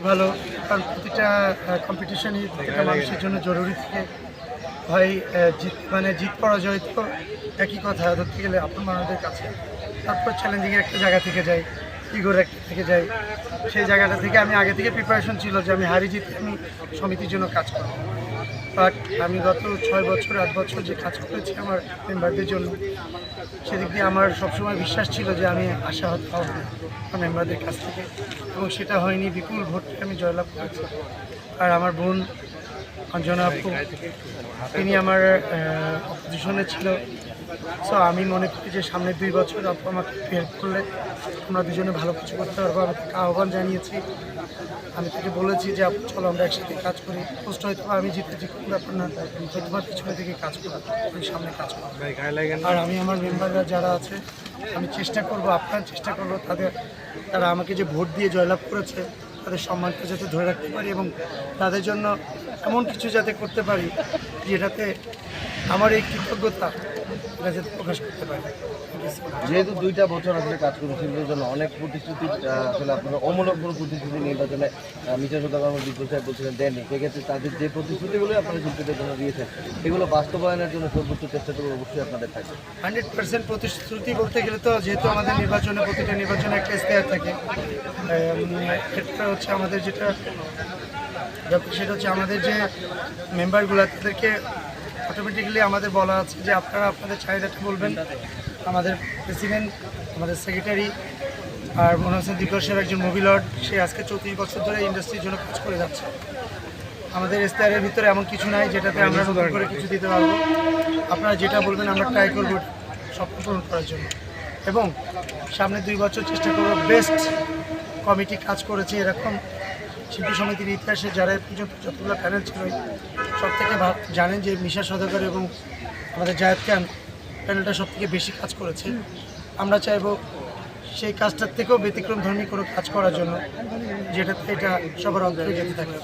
ভালো, কারণ প্রতিটা কম্পিটিশনই প্রতিটা মানুষের জন্য জরুরি থাকে। হয় জিত পরাজয় তো একই কথা ধরতে গেলে আপন মানুষদের কাছে। তারপর চ্যালেঞ্জিংয়ের একটা জায়গা থেকে যাই, ইগোর একটা থেকে যাই। সেই জায়গাটা থেকে আমি আগে থেকে প্রিপারেশন ছিল যে আমি হারি জিতে আমি সমিতির জন্য কাজ করব। বাট আমি গত 6 বছর 8 বছর যে কাজ করেছি আমার মেম্বারদের জন্য, সেদিক দিয়ে আমার সবসময় বিশ্বাস ছিল যে আমি আশাহত হব না আমার মেম্বারদের কাছ থেকে, এবং সেটা হয়নি। বিপুল ভোটে আমি জয়লাভ করেছি। আর আমার বোন অঞ্জনা আপু, তিনি আমার অপোজিশনে ছিল। সো আমি মনে করি যে সামনের 2 বছর আপু আমাকে হেল্প করলে আমরা দুজনে ভালো কিছু করতে পারবো। আমি তাকে আহ্বান জানিয়েছি, আমি তাকে বলেছি যে আপু চলো আমরা একসাথে কাজ করি। পোস্ট হয়তো আমি জিতেছি কোনো ব্যাপার না, তোমার পিছনে থেকে কাজ করবো, আমি সামনে কাজ করবো। আর আমি আমার মেম্বাররা যারা আছে আমি চেষ্টা করব, আপনার চেষ্টা করবো তারা আমাকে যে ভোট দিয়ে জয়লাভ করেছে তাদের সম্মানটা যাতে ধরে রাখতে পারি, এবং তাদের জন্য এমন কিছু যাতে করতে পারি যেটাতে আমার এই কৃতজ্ঞতা এটা যাতে প্রকাশ করতে পারি। যেহেতু 2টা বছর আসলে কাজ করেছেন, সেগুলোর জন্য অনেক প্রতিশ্রুতি আসলে আপনারা অমূলক কোনো প্রতিশ্রুতি নির্বাচনে মিশা সদাগর বিদ্যুৎ সাহেব বলছিলেন দেননি। সেক্ষেত্রে তাদের যে প্রতিশ্রুতিগুলো আপনারা শিল্পীদের জন্য দিয়েছেন এগুলো বাস্তবায়নের জন্য সর্বোচ্চ চেষ্টা করবো অবশ্যই আপনাদের থাকে। 100% প্রতিশ্রুতি বলতে গেলে তো যেহেতু আমাদের নির্বাচনে প্রতিটা নির্বাচনে একটা ইশতেহার থাকে, এটা হচ্ছে আমাদের যেটা ব্যাপার, সেটা হচ্ছে আমাদের যে মেম্বারগুলো তাদেরকে অটোমেটিক্যালি আমাদের বলা আছে যে আপনারা আপনাদের চাহিদাটা বলবেন। আমাদের প্রেসিডেন্ট, আমাদের সেক্রেটারি আর মনে হচ্ছেন দীপক সাহেব একজন মুভি লর্ড, সে আজকে 34 বছর ধরে ইন্ডাস্ট্রির জন্য কাজ করে যাচ্ছে। আমাদের ইশতেহারের ভিতরে এমন কিছু নাই যেটাতে আমরা নতুন করে কিছু দিতে পারবো। আপনারা যেটা বলবেন আমরা ট্রাই করবো স্বপ্ন পূরণ করার জন্য, এবং সামনে 2 বছর চেষ্টা করবো বেস্ট কমিটি কাজ করেছে এরকম শিল্পী সমিতির ইতিহাসে যারা পর্যন্ত যতগুলো প্যানেল ছিল সব থেকে জানেন যে মিশা সওদাগর এবং আমাদের জায়েদ খান প্যানেলটা সব থেকে বেশি কাজ করেছে। আমরা চাইবো সেই কাজটার থেকেও ব্যতিক্রমধর্মী কোনো কাজ করার জন্য, যেটাতে এটা সবার অন্তরে যেতে থাকে।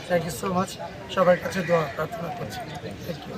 থ্যাংক ইউ সো মাচ, সবার কাছে দোয়া প্রার্থনা করছি। Thank you.